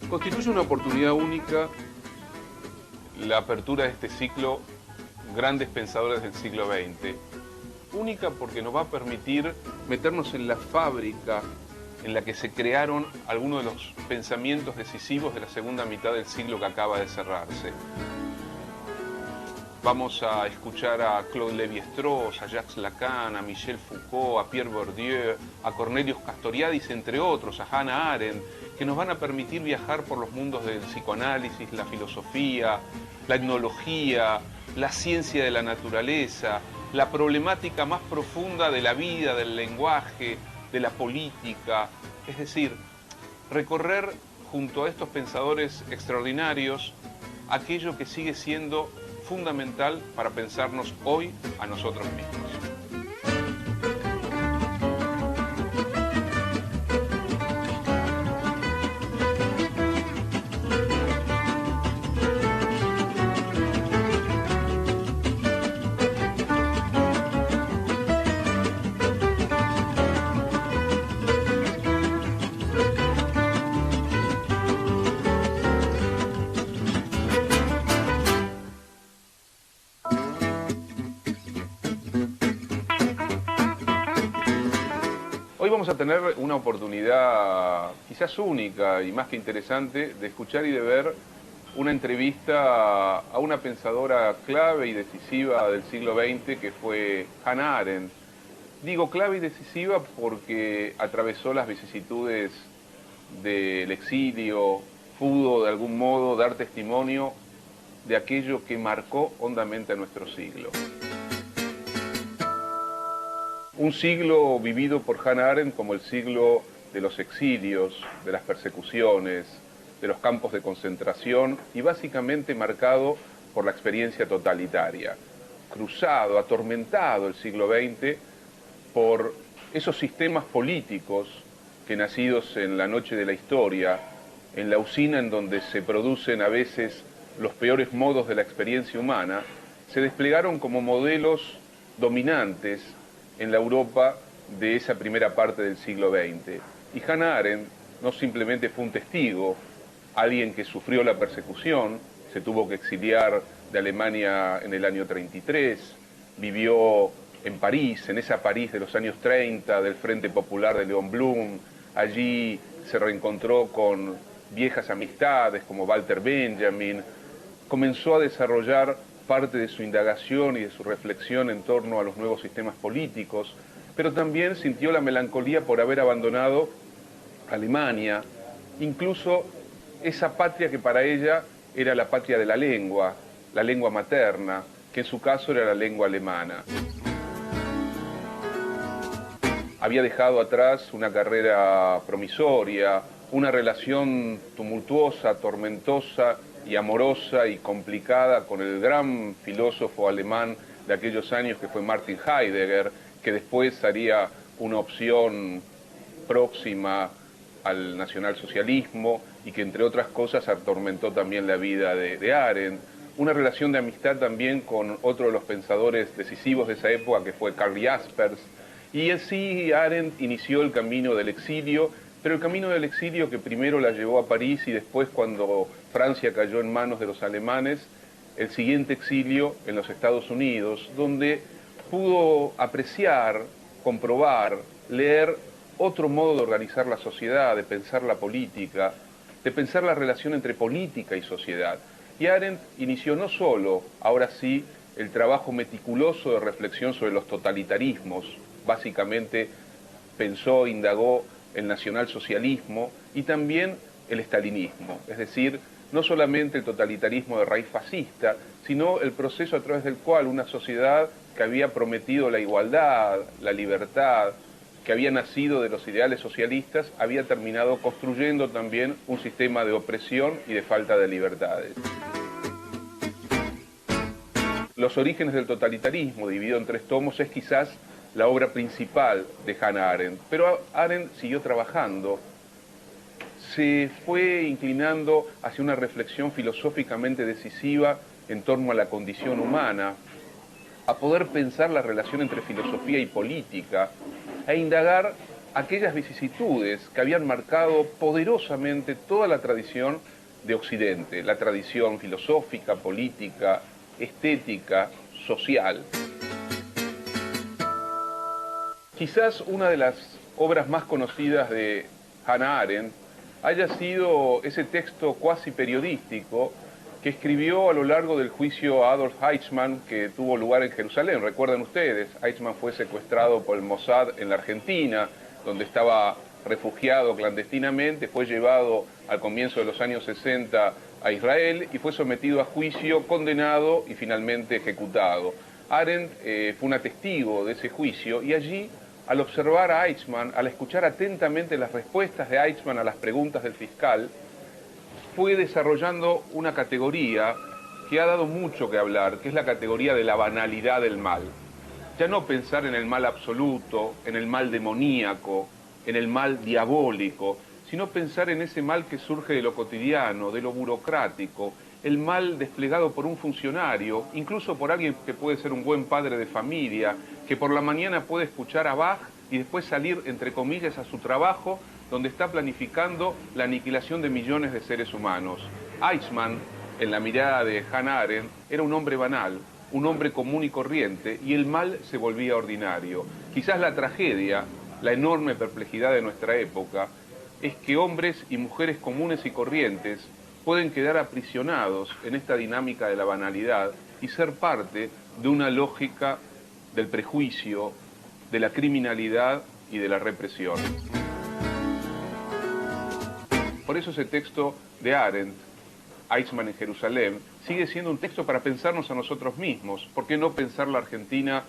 Constituye una oportunidad única la apertura de este ciclo Grandes Pensadores del siglo XX. Única porque nos va a permitir meternos en la fábrica en la que se crearon algunos de los pensamientos decisivos de la segunda mitad del siglo que acaba de cerrarse. Vamos a escuchar a Claude Lévi-Strauss, a Jacques Lacan, a Michel Foucault, a Pierre Bourdieu, a Cornelius Castoriadis, entre otros, a Hannah Arendt, que nos van a permitir viajar por los mundos del psicoanálisis, la filosofía, la etnología, la ciencia de la naturaleza, la problemática más profunda de la vida, del lenguaje, de la política. Es decir, recorrer junto a estos pensadores extraordinarios aquello que sigue siendo fundamental para pensarnos hoy a nosotros mismos. Hoy vamos a tener una oportunidad quizás única y más que interesante de escuchar y de ver una entrevista a una pensadora clave y decisiva del siglo XX que fue Hannah Arendt. Digo clave y decisiva porque atravesó las vicisitudes del exilio, pudo de algún modo dar testimonio de aquello que marcó hondamente a nuestro siglo. Un siglo vivido por Hannah Arendt como el siglo de los exilios, de las persecuciones, de los campos de concentración y básicamente marcado por la experiencia totalitaria. Cruzado, atormentado el siglo XX por esos sistemas políticos que nacidos en la noche de la historia, en la usina en donde se producen a veces los peores modos de la experiencia humana, se desplegaron como modelos dominantes en la Europa de esa primera parte del siglo XX. Y Hannah Arendt no simplemente fue un testigo, alguien que sufrió la persecución, se tuvo que exiliar de Alemania en el año 33, vivió en París, en esa París de los años 30, del Frente Popular de Léon Blum. Allí se reencontró con viejas amistades como Walter Benjamin, comenzó a desarrollar parte de su indagación y de su reflexión en torno a los nuevos sistemas políticos, pero también sintió la melancolía por haber abandonado Alemania, incluso esa patria que para ella era la patria de la lengua materna, que en su caso era la lengua alemana. Había dejado atrás una carrera promisoria, una relación tumultuosa, tormentosa y amorosa y complicada con el gran filósofo alemán de aquellos años que fue Martin Heidegger, que después haría una opción próxima al nacionalsocialismo y que entre otras cosas atormentó también la vida de Arendt. Una relación de amistad también con otro de los pensadores decisivos de esa época que fue Karl Jaspers. Y así Arendt inició el camino del exilio, pero el camino del exilio que primero la llevó a París y después, cuando Francia cayó en manos de los alemanes, el siguiente exilio en los Estados Unidos, donde pudo apreciar, comprobar, leer otro modo de organizar la sociedad, de pensar la política, de pensar la relación entre política y sociedad. Y Arendt inició no solo, ahora sí, el trabajo meticuloso de reflexión sobre los totalitarismos, básicamente pensó, indagó el nacionalsocialismo y también el estalinismo, es decir, no solamente el totalitarismo de raíz fascista, sino el proceso a través del cual una sociedad que había prometido la igualdad, la libertad, que había nacido de los ideales socialistas, había terminado construyendo también un sistema de opresión y de falta de libertades. Los orígenes del totalitarismo, dividido en 3 tomos, es quizás la obra principal de Hannah Arendt, pero Arendt siguió trabajando, se fue inclinando hacia una reflexión filosóficamente decisiva en torno a la condición humana, a poder pensar la relación entre filosofía y política, e indagar aquellas vicisitudes que habían marcado poderosamente toda la tradición de Occidente, la tradición filosófica, política, estética, social. Quizás una de las obras más conocidas de Hannah Arendt haya sido ese texto cuasi periodístico que escribió a lo largo del juicio a Adolf Eichmann que tuvo lugar en Jerusalén. Recuerden ustedes, Eichmann fue secuestrado por el Mossad en la Argentina, donde estaba refugiado clandestinamente, fue llevado al comienzo de los años 60 a Israel y fue sometido a juicio, condenado y finalmente ejecutado. Arendt fue una testigo de ese juicio y allí, al observar a Eichmann, al escuchar atentamente las respuestas de Eichmann a las preguntas del fiscal, fue desarrollando una categoría que ha dado mucho que hablar, que es la categoría de la banalidad del mal. Ya no pensar en el mal absoluto, en el mal demoníaco, en el mal diabólico, sino pensar en ese mal que surge de lo cotidiano, de lo burocrático, el mal desplegado por un funcionario, incluso por alguien que puede ser un buen padre de familia, que por la mañana puede escuchar a Bach y después salir, entre comillas, a su trabajo, donde está planificando la aniquilación de millones de seres humanos. Eichmann, en la mirada de Hannah Arendt, era un hombre banal, un hombre común y corriente, y el mal se volvía ordinario. Quizás la tragedia, la enorme perplejidad de nuestra época, es que hombres y mujeres comunes y corrientes pueden quedar aprisionados en esta dinámica de la banalidad y ser parte de una lógica del prejuicio, de la criminalidad y de la represión. Por eso ese texto de Arendt, Eichmann en Jerusalén, sigue siendo un texto para pensarnos a nosotros mismos. ¿Por qué no pensar la Argentina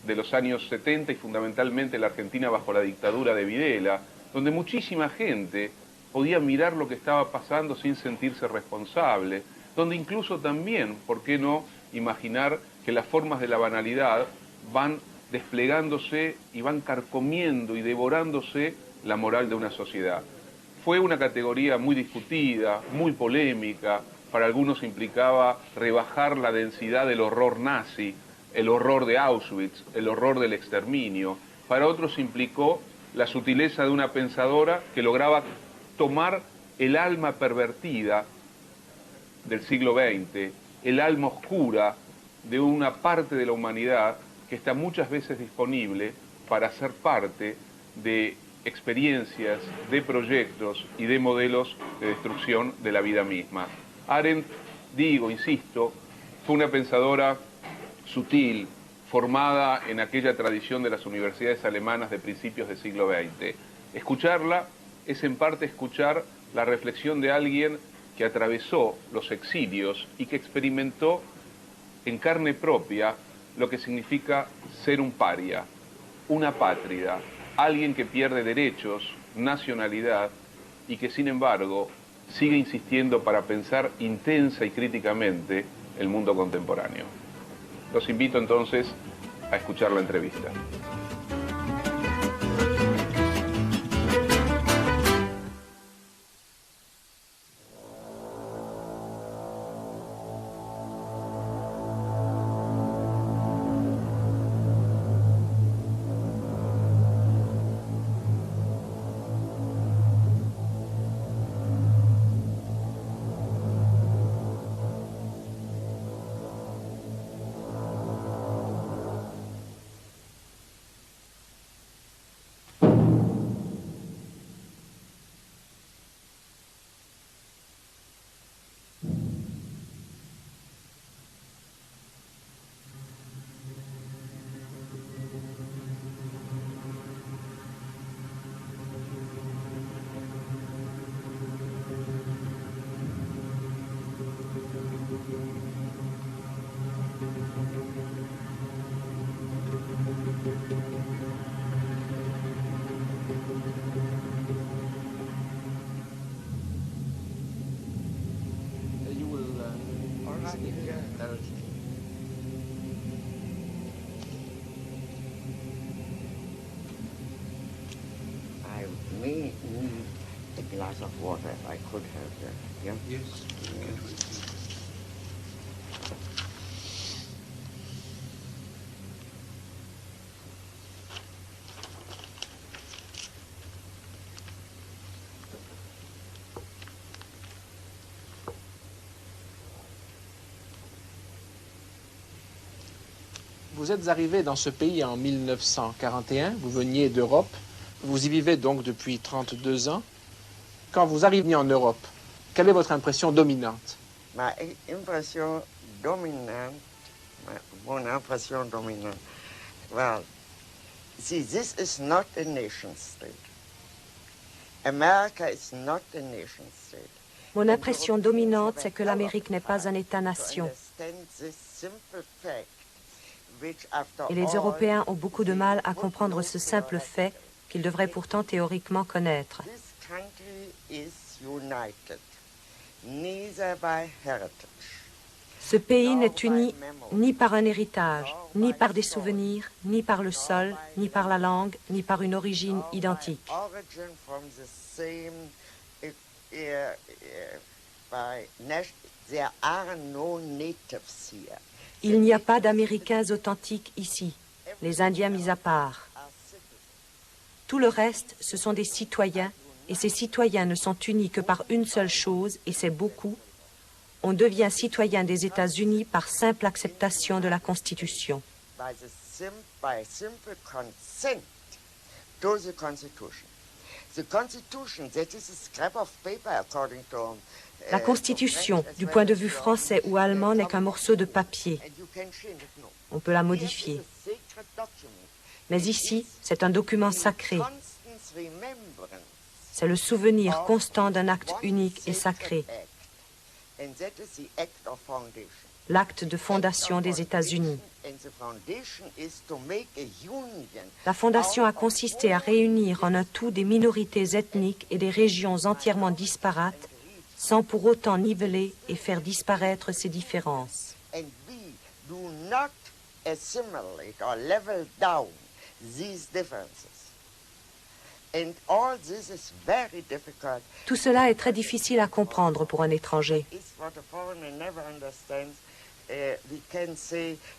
de los años 70 y fundamentalmente la Argentina bajo la dictadura de Videla, donde muchísima gente podía mirar lo que estaba pasando sin sentirse responsable, donde incluso también, ¿por qué no imaginar que las formas de la banalidad van desplegándose y van carcomiendo y devorándose la moral de una sociedad? Fue una categoría muy discutida, muy polémica, para algunos implicaba rebajar la densidad del horror nazi, el horror de Auschwitz, el horror del exterminio. Para otros implicó la sutileza de una pensadora que lograba tomar el alma pervertida del siglo XX, el alma oscura de una parte de la humanidad que está muchas veces disponible para ser parte de experiencias, de proyectos y de modelos de destrucción de la vida misma. Arendt, digo, insisto, fue una pensadora sutil, formada en aquella tradición de las universidades alemanas de principios del siglo XX. Escucharla es en parte escuchar la reflexión de alguien que atravesó los exilios y que experimentó en carne propia lo que significa ser un paria, una apátrida, alguien que pierde derechos, nacionalidad y que sin embargo sigue insistiendo para pensar intensa y críticamente el mundo contemporáneo. Los invito entonces a escuchar la entrevista. I may need a glass of water if I could have that. Yeah? Yes. Yeah. Vous êtes arrivé dans ce pays en 1941, vous veniez d'Europe, vous y vivez donc depuis 32 ans. Quand vous arrivez en Europe, quelle est votre impression dominante? Ma impression dominante, mon impression dominante, well, see, this is not a nation state. America is not a nation state. Mon impression dominante, c'est que l'Amérique n'est pas un État-nation. Et les Européens ont beaucoup de mal à comprendre ce simple fait qu'ils devraient pourtant théoriquement connaître. Ce pays n'est uni ni par un héritage, ni par des souvenirs, ni par le sol, ni par la langue, ni par une origine identique. Il n'y a pas d'Américains authentiques ici, les Indiens mis à part. Tout le reste, ce sont des citoyens, et ces citoyens ne sont unis que par une seule chose, et c'est beaucoup. On devient citoyen des États-Unis par simple acceptation de la Constitution. La Constitution, du point de vue français ou allemand, n'est qu'un morceau de papier. On peut la modifier. Mais ici, c'est un document sacré. C'est le souvenir constant d'un acte unique et sacré. L'acte de fondation des États-Unis. La fondation a consisté à réunir en un tout des minorités ethniques et des régions entièrement disparates, sans pour autant niveler et faire disparaître ces différences. Tout cela est très difficile à comprendre pour un étranger.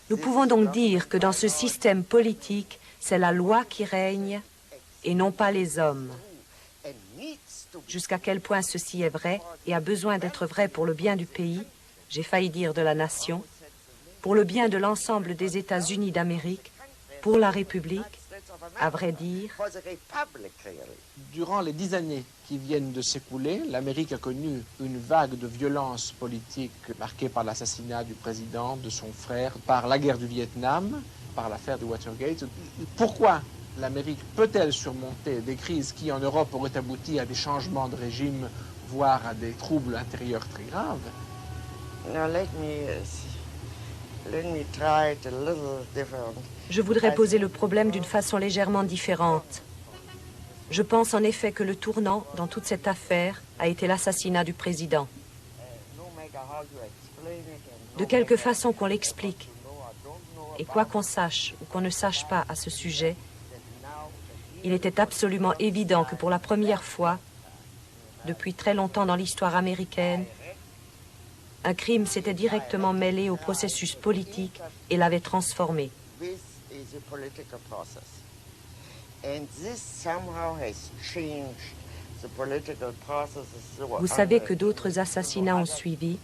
Nous pouvons donc dire que dans ce système politique, c'est la loi qui règne et non pas les hommes. Jusqu'à quel point ceci est vrai et a besoin d'être vrai pour le bien du pays, j'ai failli dire de la nation, pour le bien de l'ensemble des États-Unis d'Amérique, pour la République, à vrai dire. Durant les 10 années qui viennent de s'écouler, l'Amérique a connu une vague de violence politique marquée par l'assassinat du président, de son frère, par la guerre du Vietnam, par l'affaire de Watergate. Pourquoi l'Amérique peut-elle surmonter des crises qui, en Europe, auraient abouti à des changements de régime, voire à des troubles intérieurs très graves? Now let me try it a little different. Je voudrais poser le problème d'une façon légèrement différente. Je pense en effet que le tournant dans toute cette affaire a été l'assassinat du président. De quelque façon qu'on l'explique, et quoi qu'on sache ou qu'on ne sache pas à ce sujet, il était absolument évident que pour la première fois, depuis très longtemps dans l'histoire américaine, un crime s'était directement mêlé au processus politique et l'avait transformé. Vous savez que d'autres assassinats ont suivi.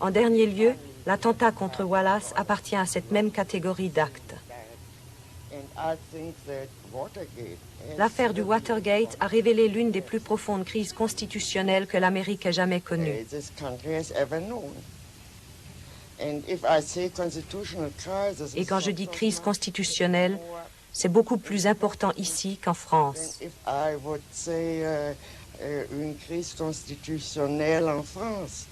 En dernier lieu, l'attentat contre Wallace appartient à cette même catégorie d'actes. L'affaire du Watergate a révélé l'une des plus profondes crises constitutionnelles que l'Amérique ait jamais connues. Et quand je dis crise constitutionnelle, c'est beaucoup plus important ici qu'en France. Une crise constitutionnelle en France.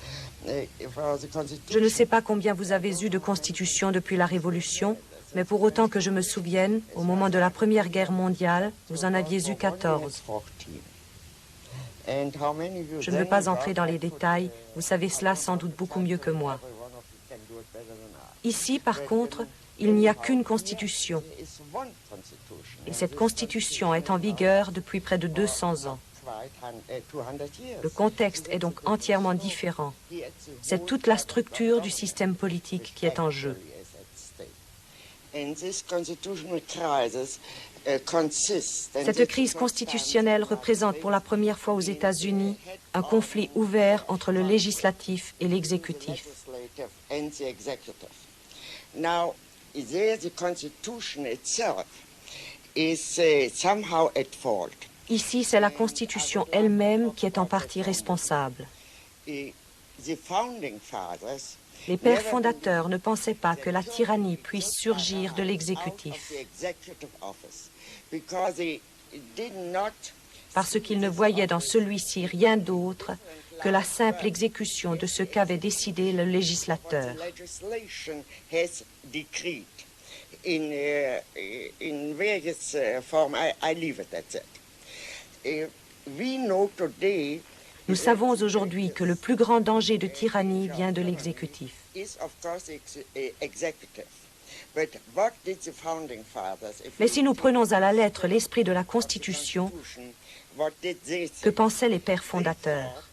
Je ne sais pas combien vous avez eu de constitutions depuis la Révolution, mais pour autant que je me souvienne, au moment de la Première Guerre mondiale, vous en aviez eu 14. Je ne veux pas entrer dans les détails, vous savez cela sans doute beaucoup mieux que moi. Ici, par contre, il n'y a qu'une constitution. Et cette constitution est en vigueur depuis près de 200 ans. Le contexte est donc entièrement différent. C'est toute la structure du système politique qui est en jeu. Cette crise constitutionnelle représente pour la première fois aux États-Unis un conflit ouvert entre le législatif et l'exécutif. Now, there the Constitution itself is somehow at fault. Ici, c'est la Constitution elle-même qui est en partie responsable. The founding fathers Les pères fondateurs ne pensaient pas que la tyrannie puisse surgir de l'exécutif, parce qu'ils ne voyaient dans celui-ci rien d'autre que la simple exécution de ce qu'avait décidé le législateur. Nous savons aujourd'hui que le plus grand danger de tyrannie vient de l'exécutif. Mais si nous prenons à la lettre l'esprit de la Constitution, que pensaient les pères fondateurs?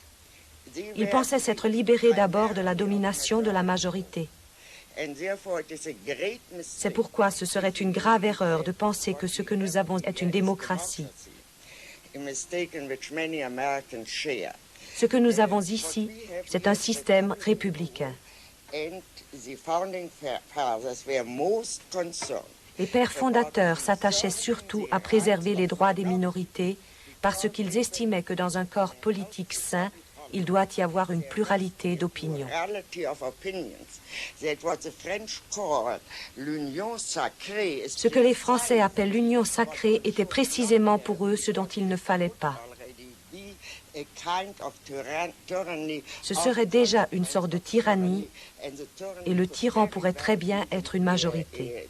Ils pensaient s'être libérés d'abord de la domination de la majorité. C'est pourquoi ce serait une grave erreur de penser que ce que nous avons est une démocratie. Ce que nous avons ici, c'est un système républicain. Les pères fondateurs s'attachaient surtout à préserver les droits des minorités parce qu'ils estimaient que dans un corps politique sain, il doit y avoir une pluralité d'opinions. Ce que les Français appellent l'union sacrée était précisément pour eux ce dont il ne fallait pas. Ce serait déjà une sorte de tyrannie, et le tyran pourrait très bien être une majorité.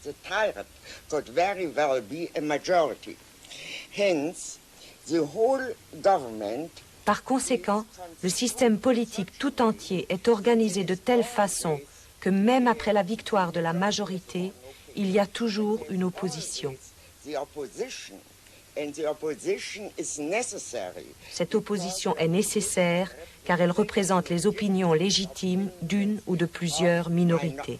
Par conséquent, le système politique tout entier est organisé de telle façon que même après la victoire de la majorité, il y a toujours une opposition. Cette opposition est nécessaire car elle représente les opinions légitimes d'une ou de plusieurs minorités.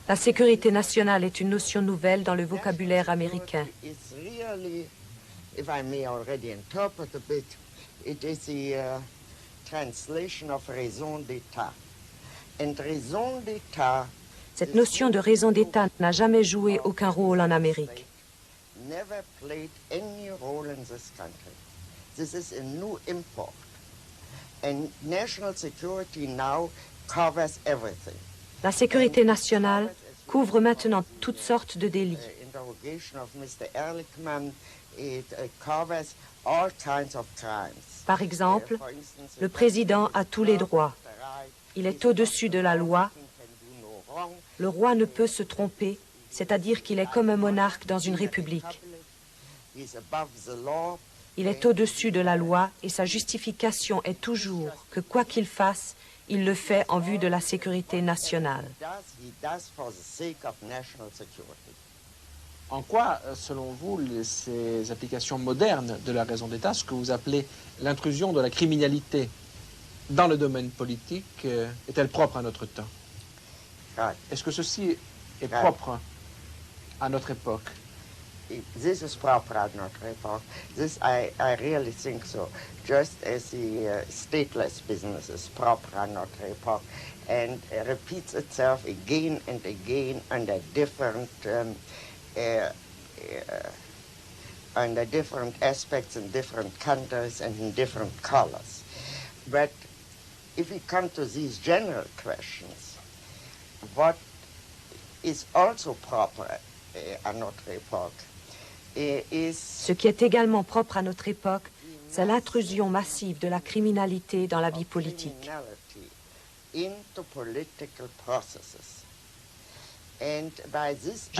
La sécurité nationale est une notion nouvelle dans le vocabulaire américain. Cette notion de raison d'État n'a jamais joué aucun rôle en Amérique. La sécurité nationale couvre maintenant toutes sortes de délits. Par exemple, le président a tous les droits. Il est au-dessus de la loi. Le roi ne peut se tromper, c'est-à-dire qu'il est comme un monarque dans une république. Il est au-dessus de la loi et sa justification est toujours que quoi qu'il fasse, il le fait en vue de la sécurité nationale. En quoi, selon vous, ces applications modernes de la raison d'État, ce que vous appelez l'intrusion de la criminalité dans le domaine politique, est-elle propre à notre temps? Est-ce que ceci est propre à notre époque? This is proper at notre époque. This I really think so. Just as the stateless business is proper at notre époque and repeats itself again and again under different aspects in different countries and in different colors. But if we come to these general questions, what is also proper à notre époque Ce qui est également propre à notre époque, c'est l'intrusion massive de la criminalité dans la vie politique. Je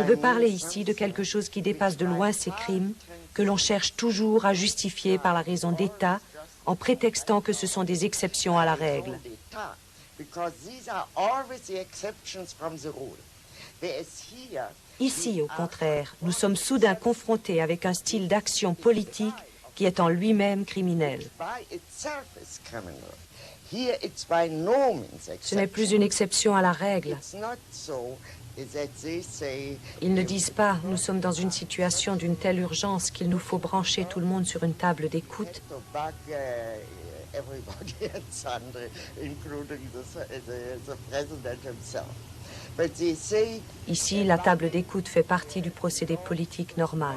veux parler ici de quelque chose qui dépasse de loin ces crimes, que l'on cherche toujours à justifier par la raison d'État, en prétextant que ce sont des exceptions à la règle. Ici, au contraire, nous sommes soudain confrontés avec un style d'action politique qui est en lui-même criminel. Ce n'est plus une exception à la règle. Ils ne disent pas « nous sommes dans une situation d'une telle urgence qu'il nous faut brancher tout le monde sur une table d'écoute ». Ici, la table d'écoute fait partie du procédé politique normal.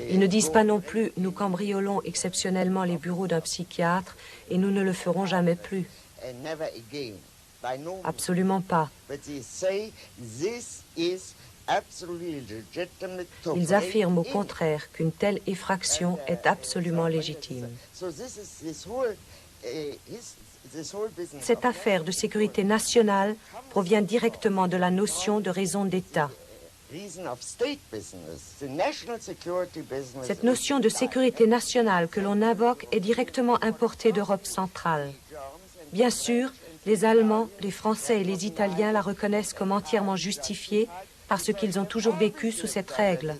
Ils ne disent pas non plus « nous cambriolons exceptionnellement les bureaux d'un psychiatre et nous ne le ferons jamais plus ». Absolument pas. Ils affirment au contraire qu'une telle effraction est absolument légitime. Cette affaire de sécurité nationale provient directement de la notion de raison d'État. Cette notion de sécurité nationale que l'on invoque est directement importée d'Europe centrale. Bien sûr, les Allemands, les Français et les Italiens la reconnaissent comme entièrement justifiée parce qu'ils ont toujours vécu sous cette règle.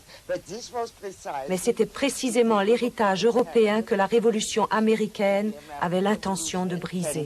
Mais c'était précisément l'héritage européen que la révolution américaine avait l'intention de briser.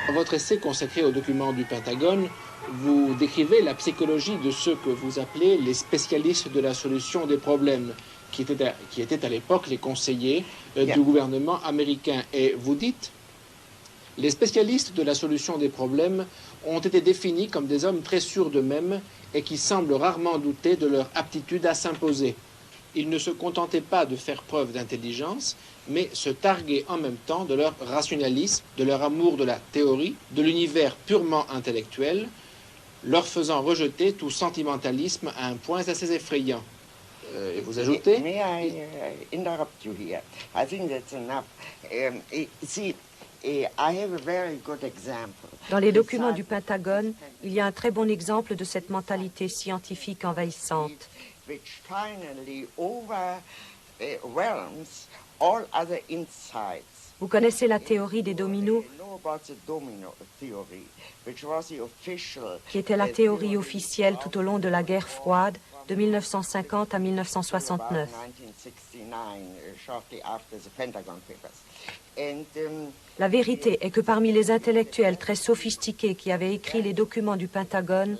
Dans votre essai consacré aux documents du Pentagone, vous décrivez la psychologie de ceux que vous appelez les spécialistes de la solution des problèmes, qui étaient à l'époque les conseillers du gouvernement américain. Et vous dites, les spécialistes de la solution des problèmes ont été définis comme des hommes très sûrs d'eux-mêmes et qui semblent rarement douter de leur aptitude à s'imposer. Ils ne se contentaient pas de faire preuve d'intelligence, mais se targuaient en même temps de leur rationalisme, de leur amour de la théorie, de l'univers purement intellectuel, leur faisant rejeter tout sentimentalisme à un point assez effrayant. Et vous ajoutez... May I interrupt you here? I think that's enough. See, I have a very good example. Dans les documents du Pentagone, il y a un très bon exemple de cette mentalité scientifique envahissante. Which finally overwhelms all other insights. Vous connaissez la théorie des dominos, qui était la théorie officielle tout au long de la guerre froide de 1950 à 1969. La vérité est que parmi les intellectuels très sophistiqués qui avaient écrit les documents du Pentagone,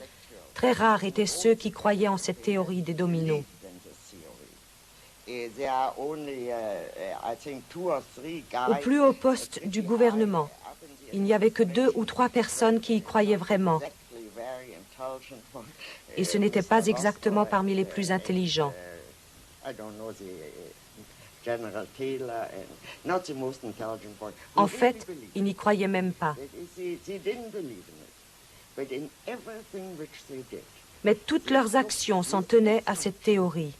très rares étaient ceux qui croyaient en cette théorie des dominos. Au plus haut poste du gouvernement, il n'y avait que 2 ou 3 personnes qui y croyaient vraiment. Et ce n'était pas exactement parmi les plus intelligents. En fait, ils n'y croyaient même pas. Mais toutes leurs actions s'en tenaient à cette théorie.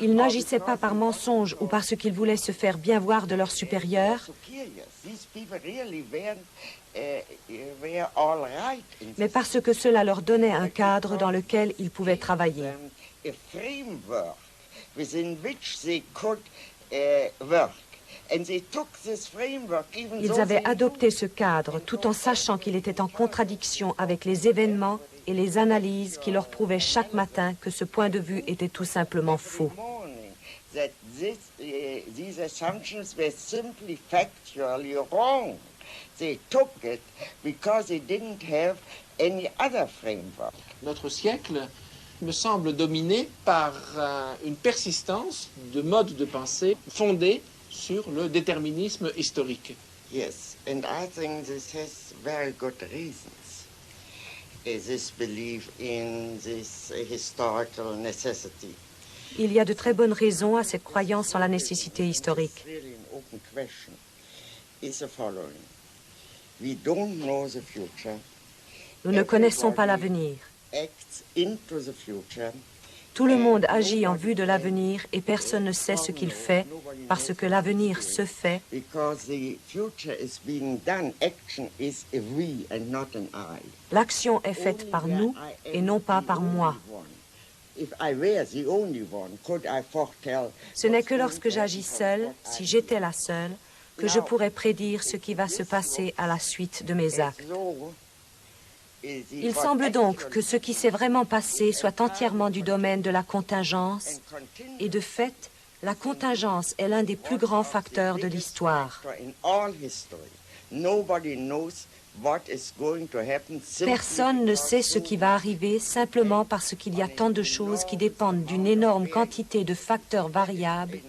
Ils n'agissaient pas par mensonge ou parce qu'ils voulaient se faire bien voir de leurs supérieurs, mais parce que cela leur donnait un cadre dans lequel ils pouvaient travailler. Ils avaient adopté ce cadre tout en sachant qu'il était en contradiction avec les événements et les analyses qui leur prouvaient chaque matin que ce point de vue était tout simplement faux. Notre siècle me semble dominé par une persistance de modes de pensée fondés sur le déterminisme historique. Yes, and I think this has very good reasons. this belief in this historical necessity. Il y a de très bonnes raisons à cette croyance en la nécessité historique. Really an open question is the following. We don't know the future. Nous ne connaissons pas l'avenir. Acts into the future. Tout le monde agit en vue de l'avenir et personne ne sait ce qu'il fait parce que l'avenir se fait. Because the future is being done, action is a we and not an I. L'action est faite par nous et non pas par moi. If I were the only one, could I foretell? Ce n'est que lorsque j'agis seule, si j'étais la seule, que je pourrais prédire ce qui va se passer à la suite de mes actes. Il semble donc que ce qui s'est vraiment passé soit entièrement du domaine de la contingence, et de fait, la contingence est l'un des plus grands facteurs de l'histoire. Personne ne sait ce qui va arriver simplement parce qu'il y a tant de choses qui dépendent d'une énorme quantité de facteurs variables,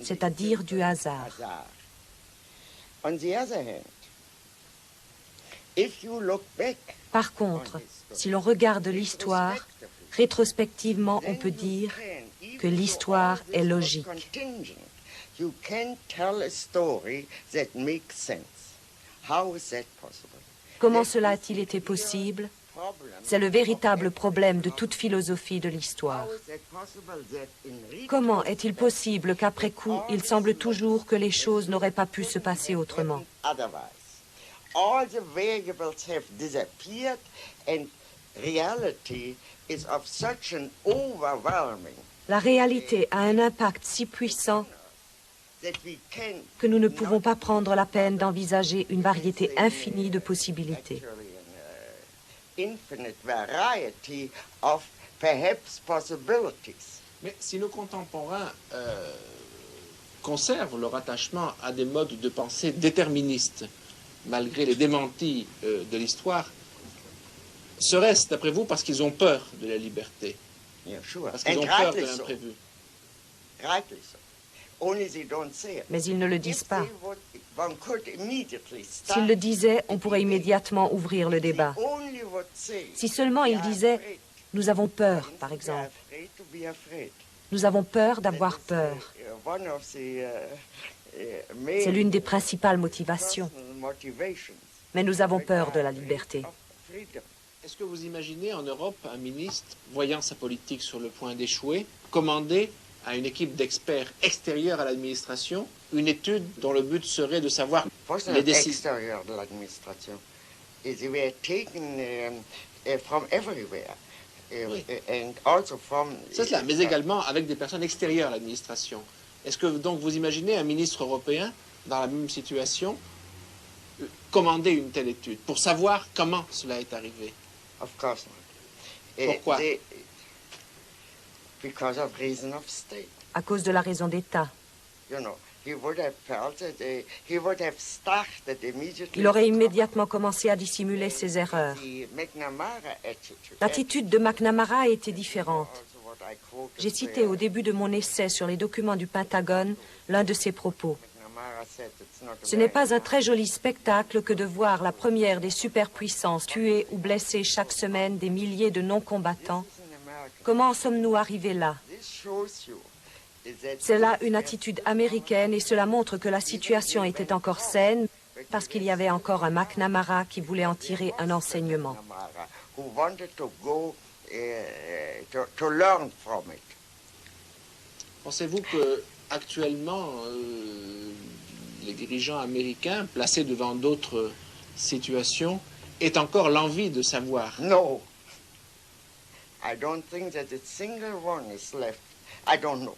c'est-à-dire du hasard. Par contre, si l'on regarde l'histoire, rétrospectivement, on peut dire que l'histoire est logique. Comment cela a-t-il été possible? C'est le véritable problème de toute philosophie de l'histoire. Comment est-il possible qu'après coup, il semble toujours que les choses n'auraient pas pu se passer autrement? All the variables have disappeared and reality is of such an overwhelming La réalité a un impact si puissant que nous ne pouvons pas prendre la peine d'envisager une variété infinie de possibilités. Infinite variety of perhaps possibilities. Mais si nos contemporains conservent leur attachement à des modes de pensée déterministes, malgré les démentis de l'histoire, serait-ce, d'après vous, parce qu'ils ont peur de la liberté? Yeah, sure. Parce qu'ils ont peur de l'imprévu? Rightly so. Only they don't say it. Mais ils ne le disent pas. One could immediately start. S'ils le disaient, on pourrait immédiatement ouvrir le débat. Only would say, Si seulement ils disaient « Nous avons peur », par exemple. Nous avons peur d'avoir peur. C'est l'une des principales motivations. Mais nous avons peur de la liberté. Est-ce que vous imaginez en Europe un ministre, voyant sa politique sur le point d'échouer, commander à une équipe d'experts extérieurs à l'administration une étude dont le but serait de savoir les décisions extérieurs de l'administration? They were taken from everywhere. And also from... C'est cela, mais également avec des personnes extérieures à l'administration. Est-ce que donc vous imaginez un ministre européen dans la même situation commander une telle étude pour savoir comment cela est arrivé? Of course not. Pourquoi? Because of reason of state. À cause de la raison d'État. You know, he would have felt that he would have started immediately. Il aurait immédiatement commencé à dissimuler ses erreurs. The McNamara attitude. L'attitude de McNamara a été différente. J'ai cité au début de mon essai sur les documents du Pentagone l'un de ses propos. Ce n'est pas un très joli spectacle que de voir la première des superpuissances tuer ou blesser chaque semaine des milliers de non-combattants. Comment en sommes-nous arrivés là? C'est là une attitude américaine et cela montre que la situation était encore saine parce qu'il y avait encore un McNamara qui voulait en tirer un enseignement. Pensez-vous que actuellement les dirigeants américains, placés devant d'autres situations, aient encore l'envie de savoir? No. I don't think that a single one is left. I don't know.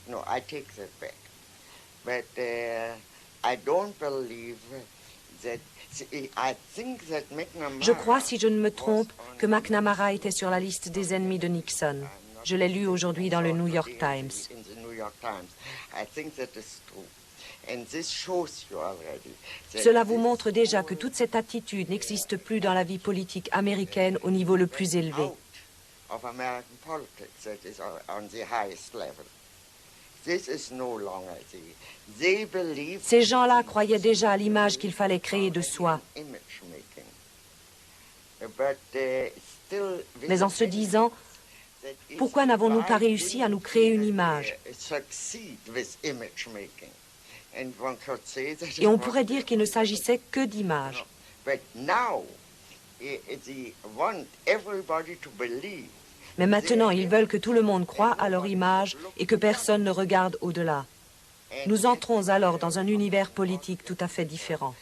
No, I take that back. But I don't believe that... I think that McNamara... Je crois, si je ne me trompe, que McNamara était sur la liste des ennemis de Nixon. Je l'ai lu aujourd'hui dans le New York Times. Cela vous montre déjà que toute cette attitude n'existe plus dans la vie politique américaine au niveau le plus élevé. Ces gens-là croyaient déjà à l'image qu'il fallait créer de soi. Mais en se disant, pourquoi n'avons-nous pas réussi à nous créer une image? Et on pourrait dire qu'il ne s'agissait que d'images. Mais maintenant, ils veulent que tout le monde croie à leur image et que personne ne regarde au-delà. Nous entrons alors dans un univers politique tout à fait différent.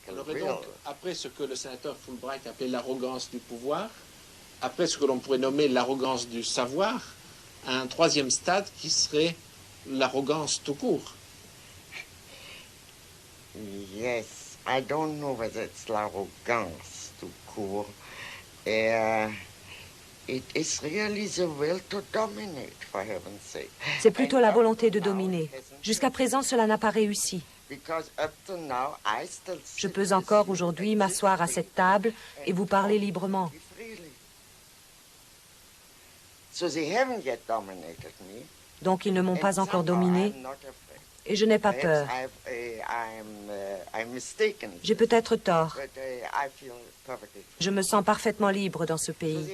Alors, et donc, après ce que le sénateur Fulbright appelait l'arrogance du pouvoir, après ce que l'on pourrait nommer l'arrogance du savoir, un troisième stade qui serait l'arrogance tout court. Yes, I don't know whether it's l'arrogance tout court. It is really the will to dominate, for heaven's sake. C'est plutôt la volonté de dominer. Jusqu'à présent, cela n'a pas réussi. Je peux encore aujourd'hui m'asseoir à cette table et vous parler librement. Donc ils ne m'ont pas encore dominé et je n'ai pas peur. J'ai peut-être tort. Je me sens parfaitement libre dans ce pays.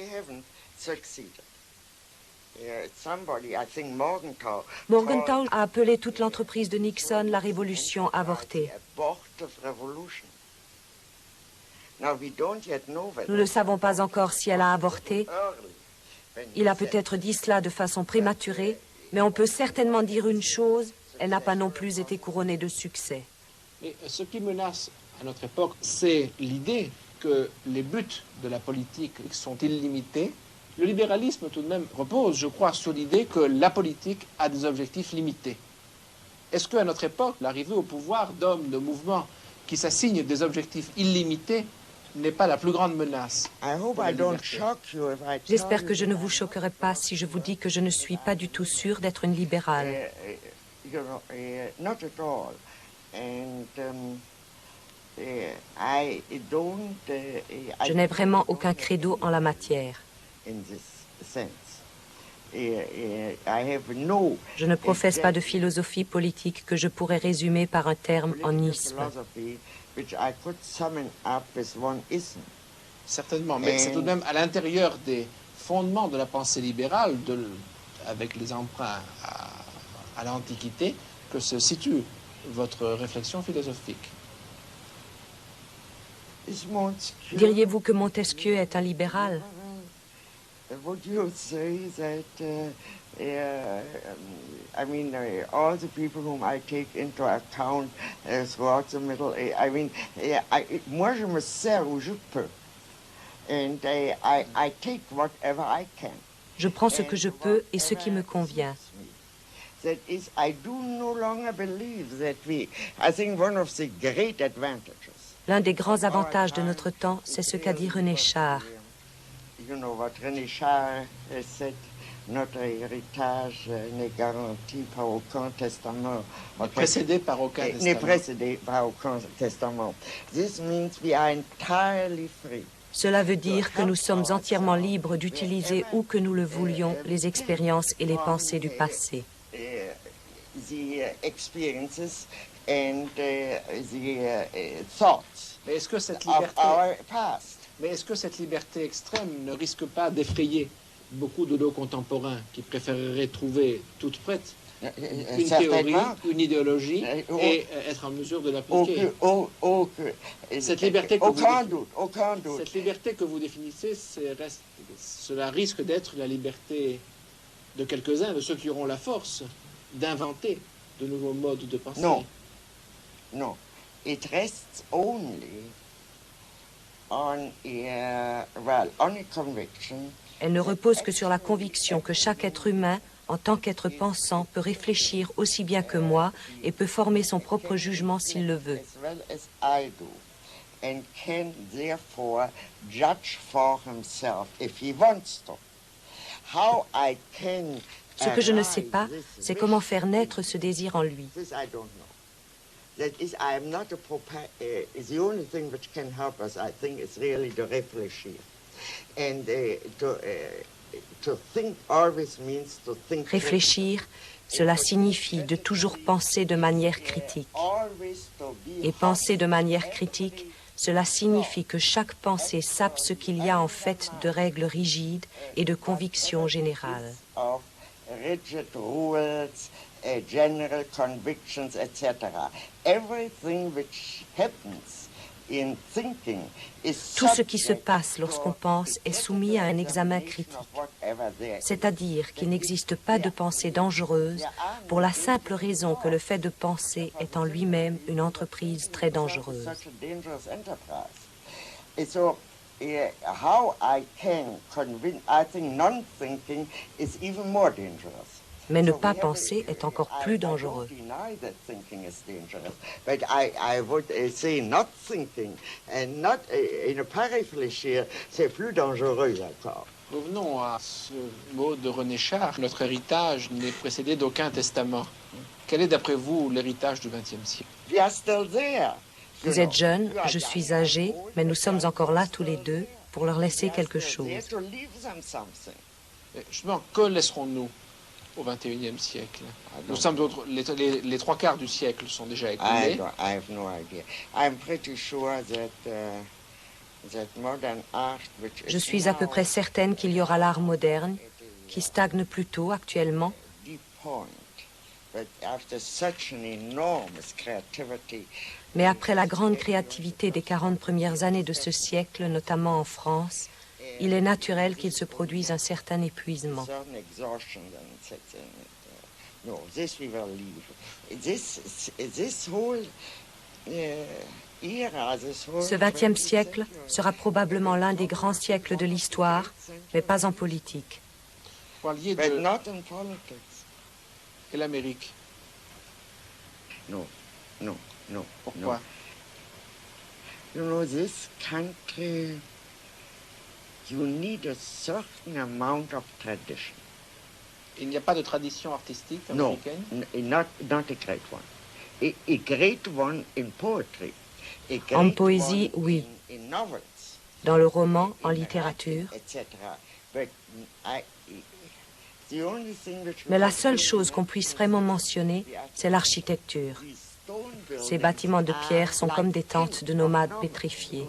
Morgenthau a appelé toute l'entreprise de Nixon la révolution avortée. Nous ne savons pas encore si elle a avorté. Il a peut-être dit cela de façon prématurée, mais on peut certainement dire une chose, elle n'a pas non plus été couronnée de succès. Et ce qui menace à notre époque, c'est l'idée que les buts de la politique sont illimités. Le libéralisme, tout de même, repose, je crois, sur l'idée que la politique a des objectifs limités. Est-ce qu'à notre époque, l'arrivée au pouvoir d'hommes, de mouvements qui s'assignent des objectifs illimités n'est pas la plus grande menace? J'espère que je ne vous choquerai pas si je vous dis que je ne suis pas du tout sûre d'être une libérale. Je n'ai vraiment aucun credo en la matière. Je ne professe pas de philosophie politique que je pourrais résumer par un terme en isme. Certainement, mais c'est tout de même à l'intérieur des fondements de la pensée libérale, avec les emprunts à l'Antiquité, que se situe votre réflexion philosophique. Diriez-vous que Montesquieu est un libéral? Would you say that, I mean, all the people whom I take into account throughout the Middle Age, I mean, moi je me sers où je peux. And I take whatever I can. Je prends ce que je peux et ce qui me convient. That is, I do no longer believe that I think one of the great advantages. L'un des grands avantages de notre temps, c'est ce qu'a dit René Char. You know what René Char said, notre héritage n'est garanti par aucun testament. Précédé par aucun testament. N'est précédé par aucun testament. This means we are entirely free. Cela veut dire que nous sommes entièrement libres d'utiliser où que nous le voulions les expériences et les pensées du passé. The experiences and the thoughts Mais est-ce que cette of liberté... our past. Mais est-ce que cette liberté extrême ne risque pas d'effrayer beaucoup de nos contemporains qui préféreraient trouver toute prête une théorie, une idéologie et être en mesure de l'appliquer? Cette liberté que vous définissez, cela risque d'être la liberté de quelques-uns, de ceux qui auront la force d'inventer de nouveaux modes de pensée. Non, non. It rests only on a conviction. Elle ne repose que sur la conviction que chaque être humain, en tant qu'être pensant, peut réfléchir aussi bien que moi et peut former son propre jugement s'il le veut. And can therefore judge for himself if he wants to. How I can Ce que je ne sais pas, c'est comment faire naître ce désir en lui. That is, I am not the only thing which can help us, I think, is really to réfléchir. And to think always means to think. Réfléchir, cela signifie de toujours penser de manière critique. Et penser de manière critique, Cela signifie que chaque pensée sape ce qu'il y a en fait de règles rigides et de convictions générales. Rigid rules, general convictions, etc. Everything which happens in thinking is Tout ce qui se passe lorsqu'on pense est soumis à un examen critique. C'est-à-dire qu'il n'existe pas de pensée dangereuse pour la simple raison que le fait de penser est en lui-même une entreprise très dangereuse. How I can convince, I think non-thinking is even more dangerous. Mais ne pas penser est encore plus dangereux. But I would say not thinking and not ne pas réfléchir, c'est plus dangereux encore. Revenons à ce mot de René Char. Notre héritage n'est précédé d'aucun testament. Quel est d'après vous l'héritage du XXe siècle? We are still there. Vous êtes jeune, je suis âgé, mais nous sommes encore là tous les deux pour leur laisser quelque chose. Justement, que laisserons-nous au XXIe siècle? Nous sommes les trois quarts du siècle sont déjà écoulés. I have no idea. I'm pretty sure that modern art, which Je suis à peu près certaine qu'il y aura l'art moderne, qui stagne plutôt actuellement. Mais après la grande créativité des 40 premières années de ce siècle, notamment en France, il est naturel qu'il se produise un certain épuisement. Ce XXe siècle sera probablement l'un des grands siècles de l'histoire, mais pas en politique. Parliez de... Et l'Amérique? No. Pourquoi? You know, this country, you need a certain amount of tradition. Il n'y a pas de tradition artistique américaine? No, not a great one. A great one in poetry. En poésie, oui. In novels. Dans le roman, en littérature. Etc. Mais la seule chose qu'on puisse vraiment mentionner, c'est l'architecture. Ces bâtiments de pierre sont comme des tentes de nomades pétrifiés.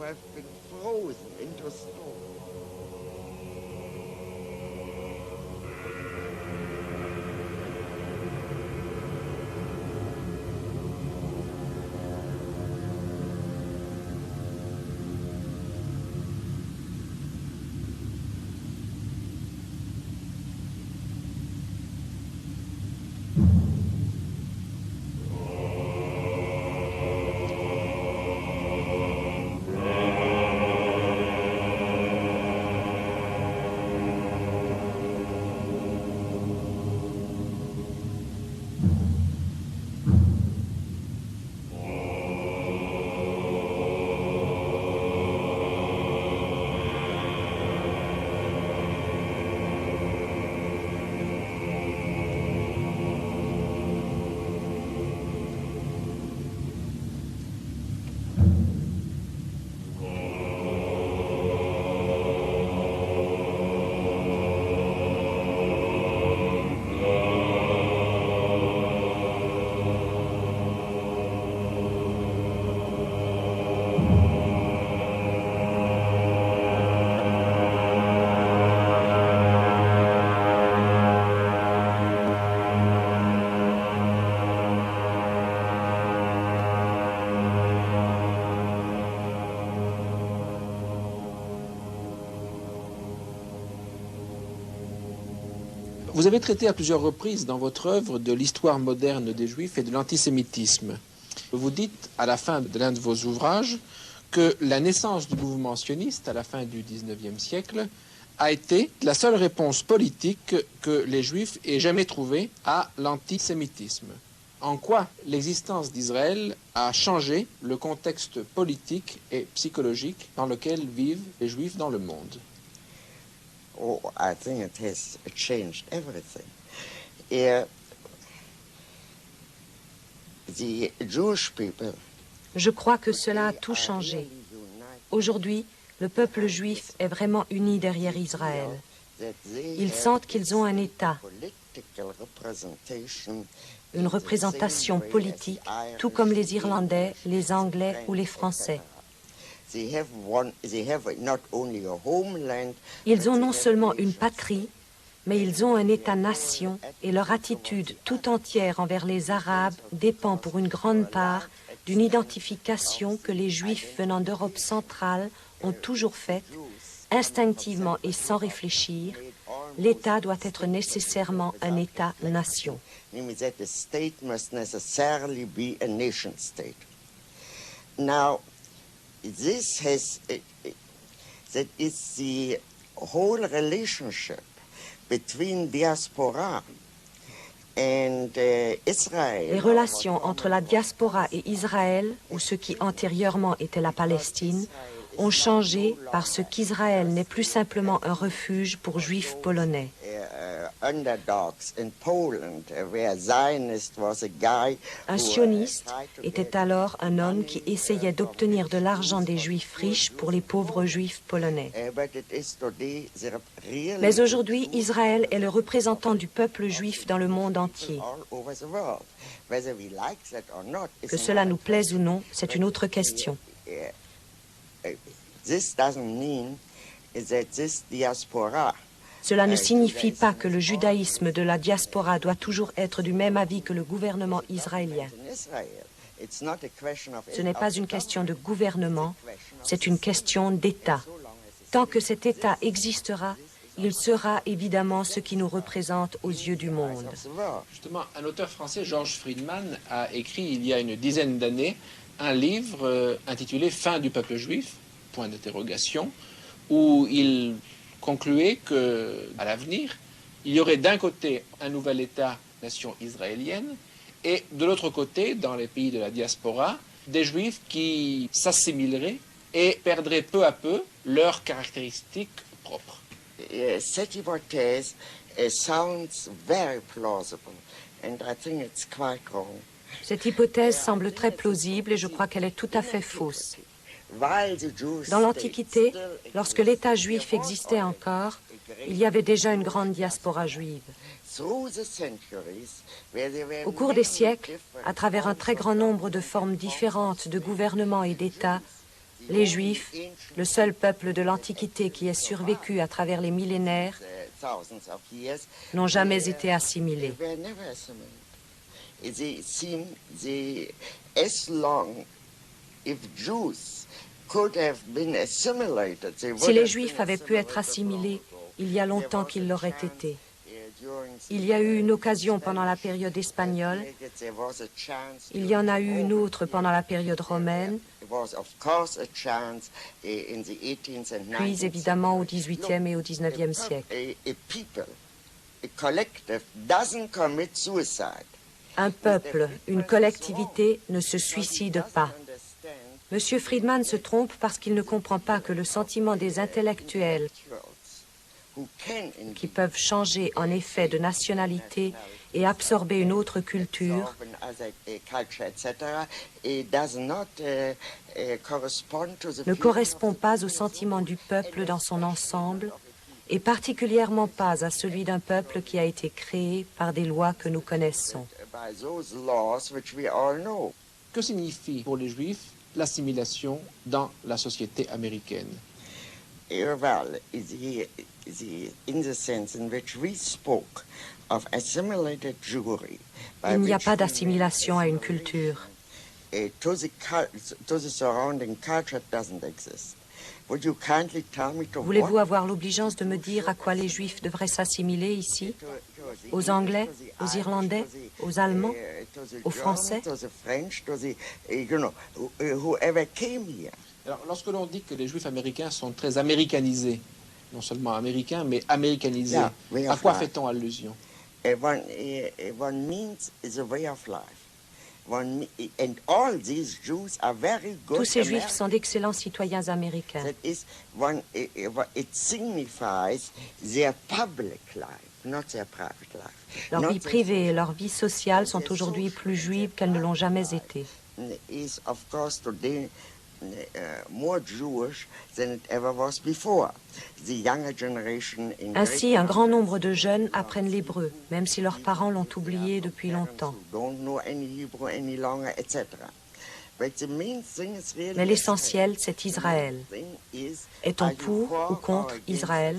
Vous avez traité à plusieurs reprises dans votre œuvre de l'histoire moderne des Juifs et de l'antisémitisme. Vous dites à la fin de l'un de vos ouvrages que la naissance du mouvement sioniste à la fin du XIXe siècle a été la seule réponse politique que les Juifs aient jamais trouvée à l'antisémitisme. En quoi l'existence d'Israël a changé le contexte politique et psychologique dans lequel vivent les Juifs dans le monde? Oh, I think it has changed everything. The Jewish people, Je crois que cela a tout changé. Aujourd'hui, le peuple juif est vraiment uni derrière Israël. Ils sentent qu'ils ont un État, une représentation politique, tout comme les Irlandais, les Anglais ou les Français. Ils ont non seulement une patrie, mais ils ont un État-nation et leur attitude tout entière envers les Arabes dépend pour une grande part d'une identification que les Juifs venant d'Europe centrale ont toujours faite, instinctivement et sans réfléchir. L'État doit être nécessairement un État-nation. Now, this has, that is the whole relationship between diaspora and Israel. Les relations entre la diaspora et Israël, ou ce qui antérieurement était la Palestine, ont changé parce qu'Israël n'est plus simplement un refuge pour Juifs polonais. Un sioniste était alors un homme qui essayait d'obtenir de l'argent des Juifs riches pour les pauvres Juifs polonais. Mais aujourd'hui, Israël est le représentant du peuple juif dans le monde entier. Que cela nous plaise ou non, c'est une autre question. Cela ne signifie pas que le judaïsme de la diaspora doit toujours être du même avis que le gouvernement israélien. Ce n'est pas une question de gouvernement, c'est une question d'État. Tant que cet État existera, il sera évidemment ce qui nous représente aux yeux du monde. Justement, un auteur français, Georges Friedman, a écrit il y a une dizaine d'années un livre intitulé « Fin du peuple juif », point d'interrogation, où il concluait qu'à l'avenir, il y aurait d'un côté un nouvel État-nation israélienne et de l'autre côté, dans les pays de la diaspora, des Juifs qui s'assimileraient et perdraient peu à peu leurs caractéristiques propres. Cette hypothèse sounds very plausible, and I think it's quite wrong. Cette hypothèse semble très plausible et je crois qu'elle est tout à fait fausse. Dans l'Antiquité, lorsque l'État juif existait encore, il y avait déjà une grande diaspora juive. Au cours des siècles, à travers un très grand nombre de formes différentes de gouvernement et d'État, les Juifs, le seul peuple de l'Antiquité qui ait survécu à travers les millénaires, n'ont jamais été assimilés. Si les Juifs avaient pu être assimilés, il y a longtemps qu'ils l'auraient été. Il y a eu une occasion pendant la période espagnole, il y en a eu une autre pendant la période romaine, puis évidemment au XVIIIe et au XIXe siècle. Un peuple, une collectivité ne se suicide pas. Monsieur Friedman se trompe parce qu'il ne comprend pas que le sentiment des intellectuels qui peuvent changer en effet de nationalité et absorber une autre culture ne correspond pas au sentiment du peuple dans son ensemble et particulièrement pas à celui d'un peuple qui a été créé par des lois que nous connaissons. Que signifie pour les Juifs l'assimilation dans la société américaine? Well, in the sense in which we spoke of assimilated Jewry. Il n'y a pas d'assimilation à une culture. To the surrounding culture doesn't exist. Would you kindly tell me to Voulez-vous avoir l'obligeance de me dire à quoi les Juifs devraient s'assimiler ici? Aux Anglais, aux Irlandais, aux Allemands, aux Français? Alors, lorsque l'on dit que les Juifs américains sont très américanisés, non seulement américains, mais américanisés, à quoi fait-on allusion? One means is a way of life. And all these Jews are very good. Tous ces Juifs sont d'excellents citoyens américains. It signifies their public life, not their private life. Leur vie privée et leur vie sociale sont aujourd'hui plus juives qu'elles ne l'ont jamais été. Is of course today more Jewish than it ever was before. The younger generation in Ainsi, un grand nombre de jeunes apprennent l'hébreu, même si leurs parents l'ont oublié depuis longtemps. don't know any Hebrew any longer, etc. Mais l'essentiel, c'est Israël. Est-on pour ou contre Israël?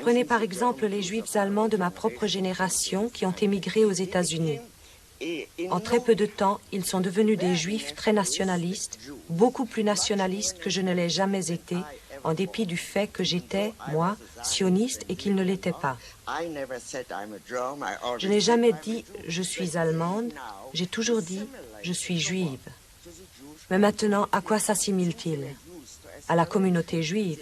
Prenez par exemple les Juifs allemands de ma propre génération qui ont émigré aux États-Unis. En très peu de temps, ils sont devenus des Juifs très nationalistes, beaucoup plus nationalistes que je ne l'ai jamais été, en dépit du fait que j'étais, moi, sioniste et qu'ils ne l'étaient pas. Je n'ai jamais dit « je suis allemande », j'ai toujours dit « je suis juive ». Mais maintenant, à quoi s'assimilent-ils? À la communauté juive.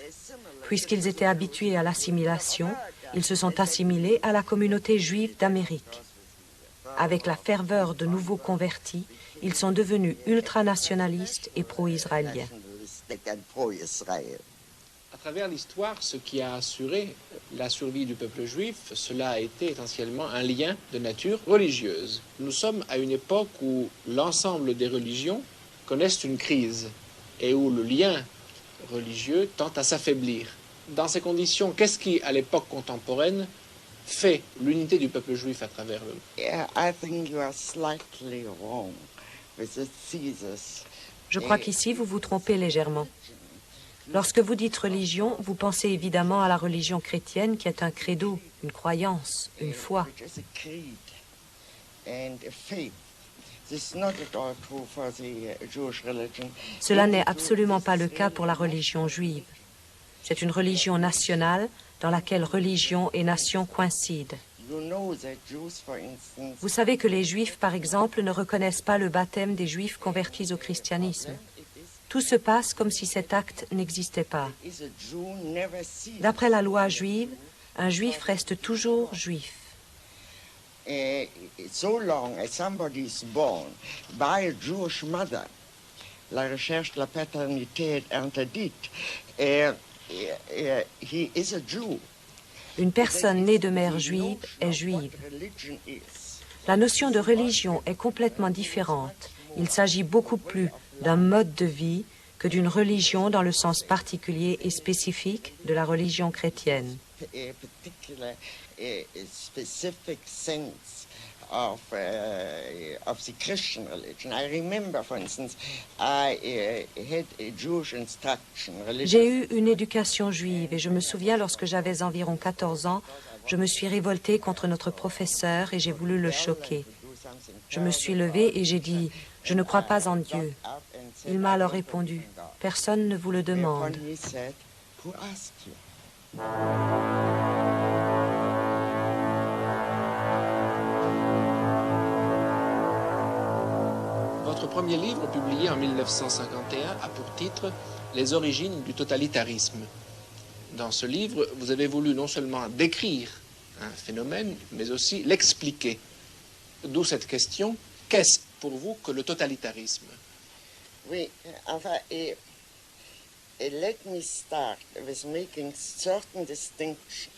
Puisqu'ils étaient habitués à l'assimilation, ils se sont assimilés à la communauté juive d'Amérique. Avec la ferveur de nouveaux convertis, ils sont devenus ultranationalistes et pro-israéliens. À travers l'histoire, ce qui a assuré la survie du peuple juif, cela a été essentiellement un lien de nature religieuse. Nous sommes à une époque où l'ensemble des religions connaissent une crise et où le lien religieux tend à s'affaiblir. Dans ces conditions, qu'est-ce qui, à l'époque contemporaine, fait l'unité du peuple juif à travers le monde? Je crois qu'ici, vous vous trompez légèrement. Lorsque vous dites religion, vous pensez évidemment à la religion chrétienne qui est un credo, une croyance, une foi. Cela n'est absolument pas le cas pour la religion juive. C'est une religion nationale dans laquelle religion et nation coïncident. Vous savez que les Juifs, par exemple, ne reconnaissent pas le baptême des Juifs convertis au christianisme. Tout se passe comme si cet acte n'existait pas. D'après la loi juive, un Juif reste toujours Juif. So long as somebody is born by a Jewish mother, la recherche de la paternité est interdite, he is a Jew. Une personne née de mère juive est juive. La notion de religion est complètement différente. Il s'agit beaucoup plus d'un mode de vie que d'une religion dans le sens particulier et spécifique de la religion chrétienne. Of the Christian religion. I remember, for instance, I had a Jewish instruction. J'ai eu une éducation juive et je me souviens lorsque j'avais environ 14 ans, je me suis révoltée contre notre professeur et j'ai voulu le choquer. Je me suis levée et j'ai dit « Je ne crois pas en Dieu ». Il m'a alors répondu « Personne ne vous le demande ». Votre premier livre, publié en 1951, a pour titre « Les origines du totalitarisme ». Dans ce livre, vous avez voulu non seulement décrire un phénomène, mais aussi l'expliquer. D'où cette question, qu'est-ce pour vous que le totalitarisme? Oui, enfin, let me start with making certain distinctions.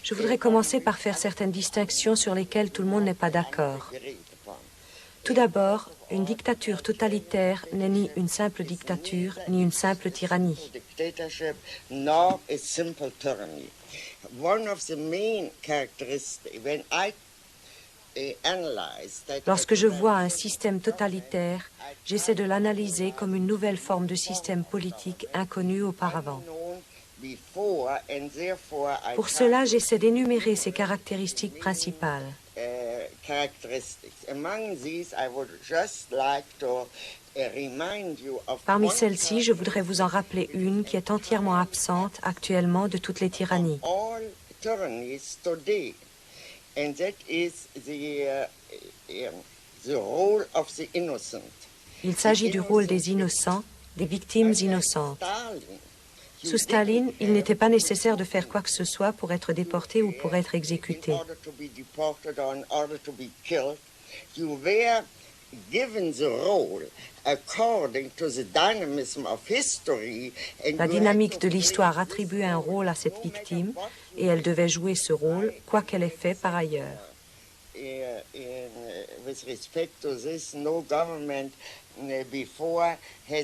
Je voudrais commencer par faire certaines distinctions sur lesquelles tout le monde n'est pas d'accord. Tout d'abord, une dictature totalitaire n'est ni une simple dictature, ni une simple tyrannie. Lorsque je vois un système totalitaire, j'essaie de l'analyser comme une nouvelle forme de système politique inconnu auparavant. Pour cela, j'essaie d'énumérer ses caractéristiques principales. Parmi celles-ci, je voudrais vous en rappeler une qui est entièrement absente actuellement de toutes les tyrannies. Il s'agit du rôle des innocents, des victimes innocentes. Sous Staline, il n'était pas nécessaire de faire quoi que ce soit pour être déporté ou pour être exécuté. La dynamique de l'histoire attribuait un rôle à cette victime et elle devait jouer ce rôle, quoi qu'elle ait fait par ailleurs.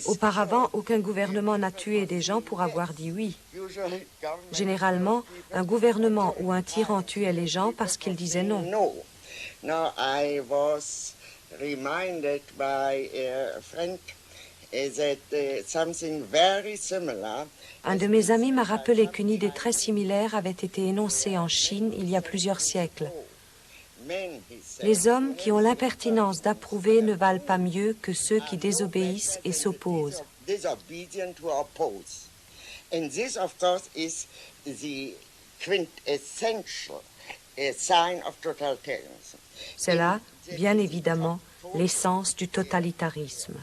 Auparavant, aucun gouvernement n'a tué des gens pour avoir dit oui. Généralement, un gouvernement ou un tyran tuait les gens parce qu'ils disaient non. reminded by Frank that something very similar. Un de mes amis m'a rappelé qu'une idée très similaire avait été énoncée en Chine il y a plusieurs siècles. Les hommes qui ont l'impertinence d'approuver ne valent pas mieux que ceux qui désobéissent et s'opposent. And this, of course, is the quintessential sign of totalitarianism. C'est là, bien évidemment, l'essence du totalitarisme.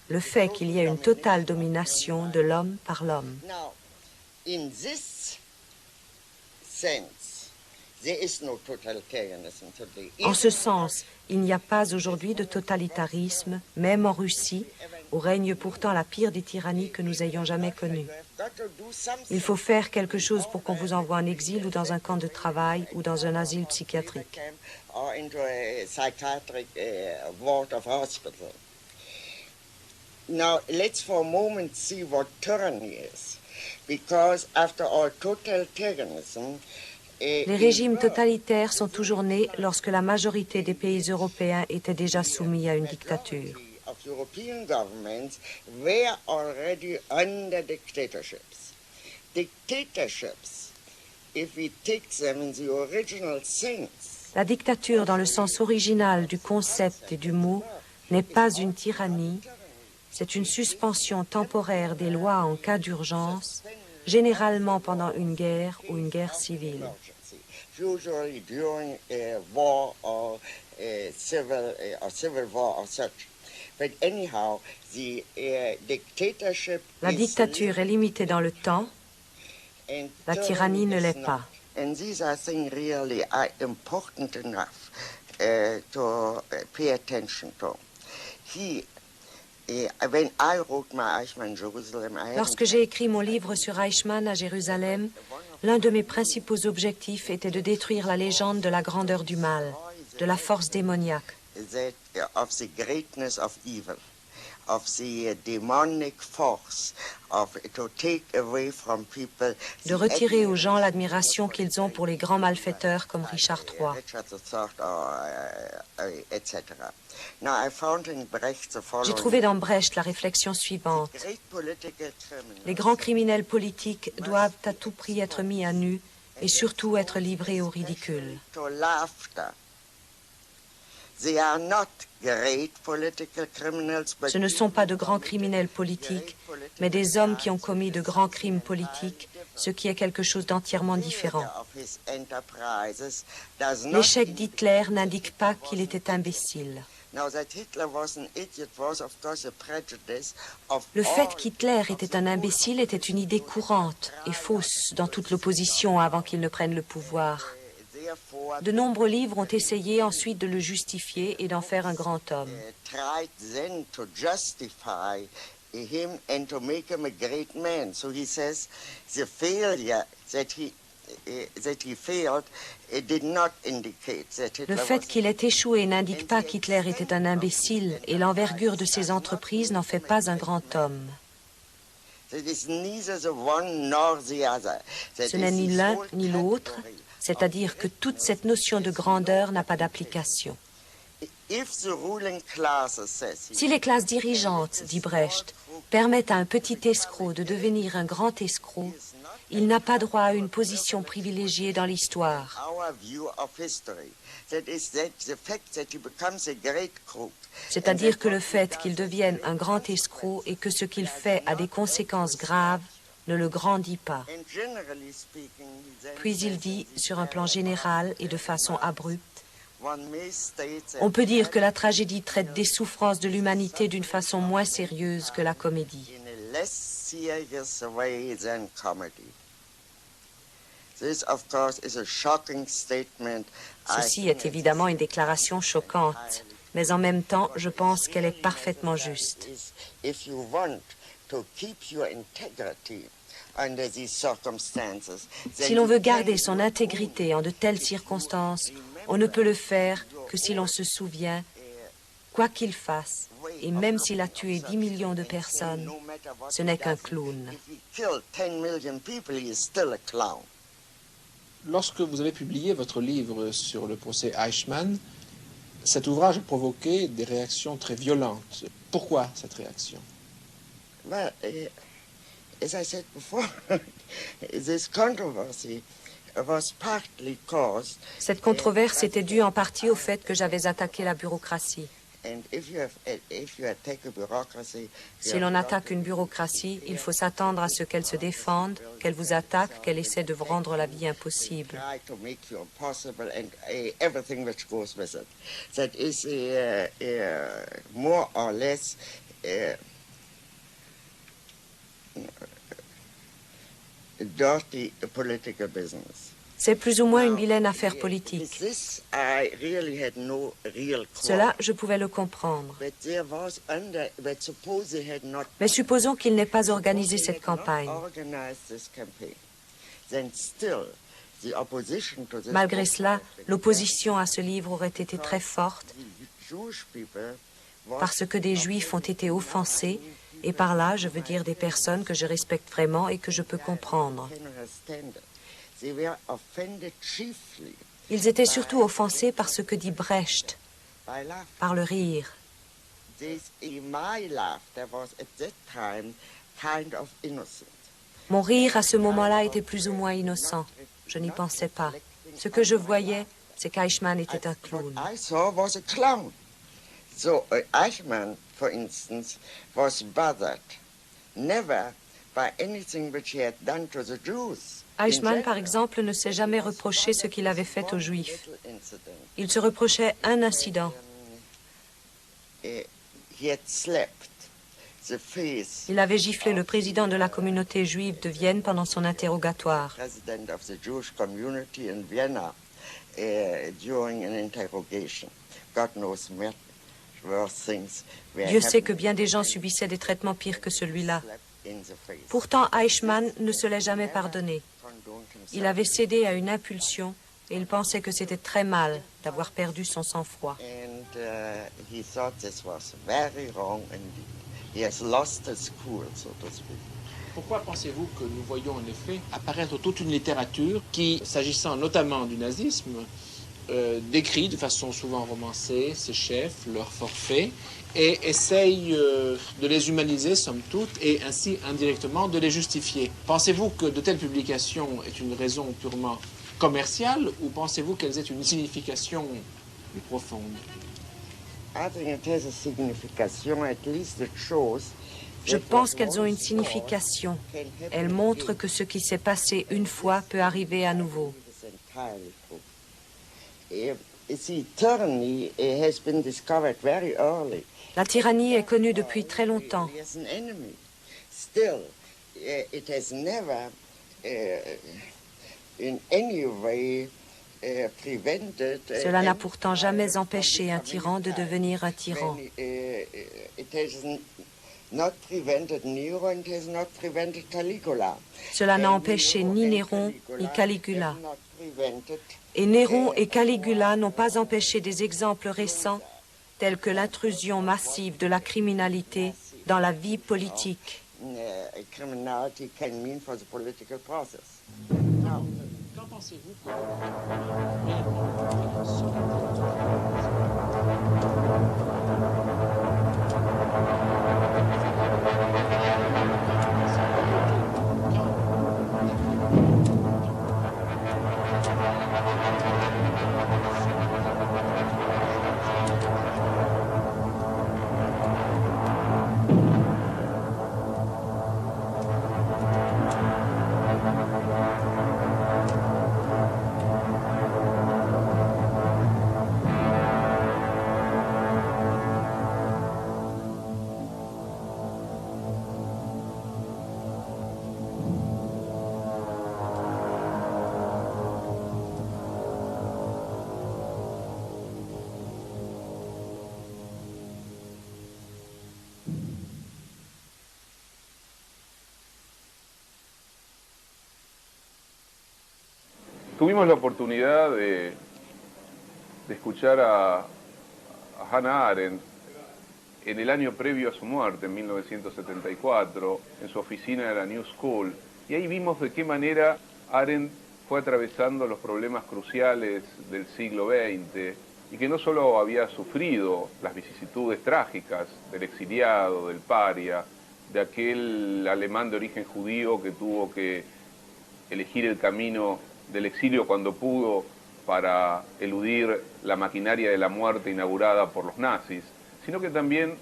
Le fait qu'il y ait une totale domination de l'homme par l'homme. Now, in this sense, there is no totalitarianism today. En ce sens, il n'y a pas aujourd'hui de totalitarisme, même en Russie, où règne pourtant la pire des tyrannies que nous ayons jamais connues. Il faut faire quelque chose pour qu'on vous envoie en exil ou dans un camp de travail ou dans un asile psychiatrique. Or into a psychiatric ward of hospital. Now, let's for a moment see what tyranny is. Because after all, totalitarianism... Les régimes totalitaires sont toujours nés lorsque la majorité des pays européens étaient déjà soumis à une dictature. European governments were already under dictatorships. Dictatorships, if we take them in the original sense. La dictature, dans le sens original du concept et du mot, n'est pas une tyrannie, c'est une suspension temporaire des lois en cas d'urgence, généralement pendant une guerre ou une guerre civile. Usually during a war or a civil war or such. But anyhow, the dictatorship La dictature est limitée dans le temps, la tyrannie ne l'est pas. And these are things really are important enough to pay attention to. When I wrote my Eichmann Jerusalem, Lorsque j'ai écrit mon livre sur Eichmann à Jérusalem, l'un de mes principaux objectifs était de détruire la légende de la grandeur du mal, de la force démoniaque. Of the greatness of evil, of the demonic force, to take away from people. De retirer aux gens l'admiration qu'ils ont pour les grands malfaiteurs comme Richard III. J'ai trouvé dans Brecht la réflexion suivante. Les grands criminels politiques doivent à tout prix être mis à nu et surtout être livrés au ridicule. Ce ne sont pas de grands criminels politiques, mais des hommes qui ont commis de grands crimes politiques, ce qui est quelque chose d'entièrement différent. L'échec d'Hitler n'indique pas qu'il était imbécile. Le fait qu'Hitler était un imbécile était une idée courante et fausse dans toute l'opposition avant qu'il ne prenne le pouvoir. De nombreux livres ont essayé ensuite de le justifier et d'en faire un grand homme. Le fait qu'il ait échoué n'indique pas qu'Hitler était un imbécile et l'envergure de ses entreprises n'en fait pas un grand homme. Ce n'est ni l'un ni l'autre, c'est-à-dire que toute cette notion de grandeur n'a pas d'application. Si les classes dirigeantes, dit Brecht, permettent à un petit escroc de devenir un grand escroc, il n'a pas droit à une position privilégiée dans l'histoire. C'est-à-dire que le fait qu'il devienne un grand escroc et que ce qu'il fait a des conséquences graves ne le grandit pas. Puis il dit, sur un plan général et de façon abrupte, on peut dire que la tragédie traite des souffrances de l'humanité d'une façon moins sérieuse que la comédie. Ceci est évidemment une déclaration choquante, mais en même temps, je pense qu'elle est parfaitement juste. Si l'on veut garder son intégrité en de telles circonstances, on ne peut le faire que si l'on se souvient, quoi qu'il fasse, et même s'il a tué 10 millions de personnes, ce n'est qu'un clown. Lorsque vous avez publié votre livre sur le procès Eichmann, Cet ouvrage a provoqué des réactions très violentes. Pourquoi cette réaction? Well, as I said before, this controversy was partly caused. Cette controverse était due en partie au fait que j'avais attaqué la bureaucratie. And if you attack a bureaucracy, Si l'on attaque une bureaucratie, il faut s'attendre à ce qu'elle se défende, qu'elle vous attaque, qu'elle essaie de vous rendre la vie impossible. try to make you impossible and everything which goes with it. That is more or less dirty political business. C'est plus ou moins une vilaine affaire politique. This I really had no real Cela, je pouvais le comprendre. But there was but suppose they had not Mais supposons qu'il n'ait pas organisé cette campagne. organized this campaign, then still the opposition to this Malgré cela, book, l'opposition à ce livre aurait été très forte the Jewish people was parce que des Juifs ont été offensés, et par là, je veux dire des personnes que je respecte vraiment et que je peux comprendre. can understand it. They were offended chiefly Ils étaient surtout offensés par ce que dit Brecht, by laughter. par le rire. My laughter was at that time kind of innocent. Mon rire à ce moment-là était plus ou moins innocent. Je n'y pensais pas. Ce que je voyais, c'est qu'Eichmann était un clown. What I saw was a clown. So Eichmann, for instance, was bothered never by anything which he had done to the Jews. Eichmann, par exemple, ne s'est jamais reproché ce qu'il avait fait aux Juifs. Il se reprochait un incident. He had slapped the face Il avait giflé le président de la communauté juive de Vienne pendant son interrogatoire. president of the Jewish community in Vienna during an interrogation. God knows worse things. Dieu sait que bien des gens subissaient des traitements pires que celui-là. Pourtant, Eichmann ne se l'est jamais pardonné. Il avait cédé à une impulsion et il pensait que c'était très mal d'avoir perdu son sang-froid. And he thought this was very wrong and he has lost his cool, so to speak. Pourquoi pensez-vous que nous voyons en effet apparaître toute une littérature qui, s'agissant notamment du nazisme, décrit de façon souvent romancée ses chefs, leurs forfaits, et essaye de les humaniser, somme toute, et ainsi indirectement de les justifier. Pensez-vous que de telles publications aient une raison purement commerciale, ou pensez-vous qu'elles aient une signification plus profonde? I think it has a signification, at least it shows. Je pense qu'elles ont une signification. Elles montrent que ce qui s'est passé une fois peut arriver à nouveau. See, tyranny has been discovered very early. La tyrannie est connue depuis très longtemps. As an enemy. Still, it has never in any way prevented. Cela n'a pourtant jamais empêché un tyran de devenir un tyran. It has not prevented Nero and has not prevented Caligula. Cela n'a empêché ni Néron ni Caligula. Not prevented Et Néron et Caligula n'ont pas empêché des exemples récents tels que l'intrusion massive de la criminalité dans la vie politique. criminality can mean for the political process. Qu'en pensez-vous que Tuvimos la oportunidad de escuchar a Hannah Arendt en el año previo a su muerte, en 1974, en su oficina de la New School, y ahí vimos de qué manera Arendt fue atravesando los problemas cruciales del siglo XX, y que no solo había sufrido las vicisitudes trágicas del exiliado, del paria, de aquel alemán de origen judío que tuvo que elegir el camino del exilio cuando pudo para eludir la maquinaria de la muerte inaugurada por los nazis, sino que también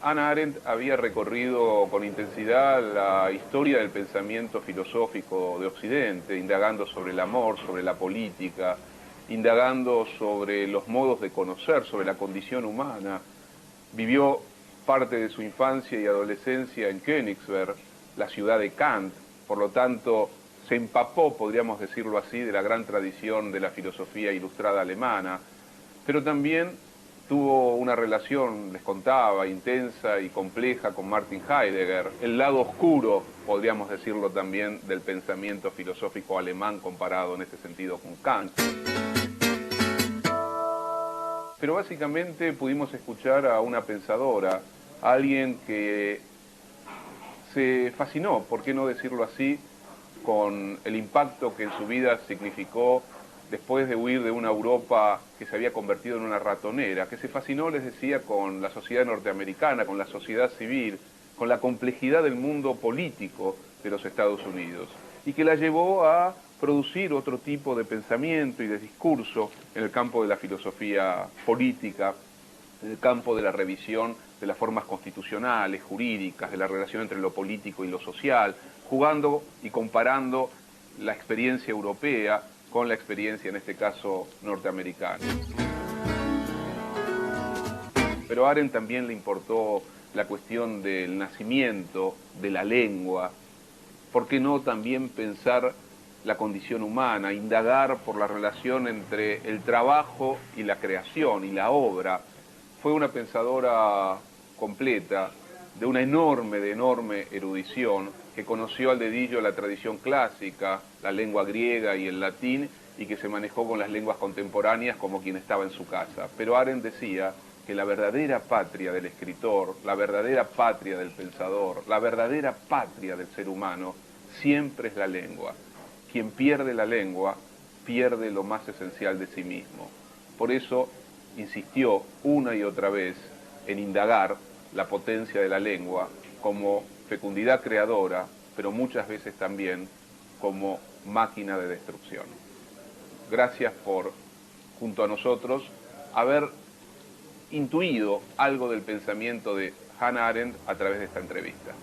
Hannah Arendt había recorrido con intensidad la historia del pensamiento filosófico de Occidente, indagando sobre el amor, sobre la política, indagando sobre los modos de conocer, sobre la condición humana. Vivió parte de su infancia y adolescencia en Königsberg, la ciudad de Kant, por lo tanto se empapó, podríamos decirlo así, de la gran tradición de la filosofía ilustrada alemana, pero también tuvo una relación, les contaba, intensa y compleja con Martin Heidegger, el lado oscuro, podríamos decirlo también, del pensamiento filosófico alemán comparado en este sentido con Kant. Pero básicamente pudimos escuchar a una pensadora, a alguien que se fascinó, por qué no decirlo así, con el impacto que en su vida significó después de huir de una Europa que se había convertido en una ratonera, que se fascinó, les decía, con la sociedad norteamericana, con la sociedad civil, con la complejidad del mundo político de los Estados Unidos, y que la llevó a producir otro tipo de pensamiento y de discurso en el campo de la filosofía política, en el campo de la revisión de las formas constitucionales, jurídicas, de la relación entre lo político y lo social, jugando y comparando la experiencia europea con la experiencia, en este caso, norteamericana. Pero a Arendt también le importó la cuestión del nacimiento, de la lengua. ¿Por qué no también pensar la condición humana, indagar por la relación entre el trabajo y la creación y la obra? Fue una pensadora completa, de una enorme erudición, que conoció al dedillo la tradición clásica, la lengua griega y el latín, y que se manejó con las lenguas contemporáneas como quien estaba en su casa. Pero Arendt decía que la verdadera patria del escritor, la verdadera patria del pensador, la verdadera patria del ser humano, siempre es la lengua. Quien pierde la lengua, pierde lo más esencial de sí mismo. Por eso insistió una y otra vez en indagar la potencia de la lengua como fecundidad creadora, pero muchas veces también como máquina de destrucción. Gracias por, junto a nosotros, haber intuido algo del pensamiento de Hannah Arendt a través de esta entrevista.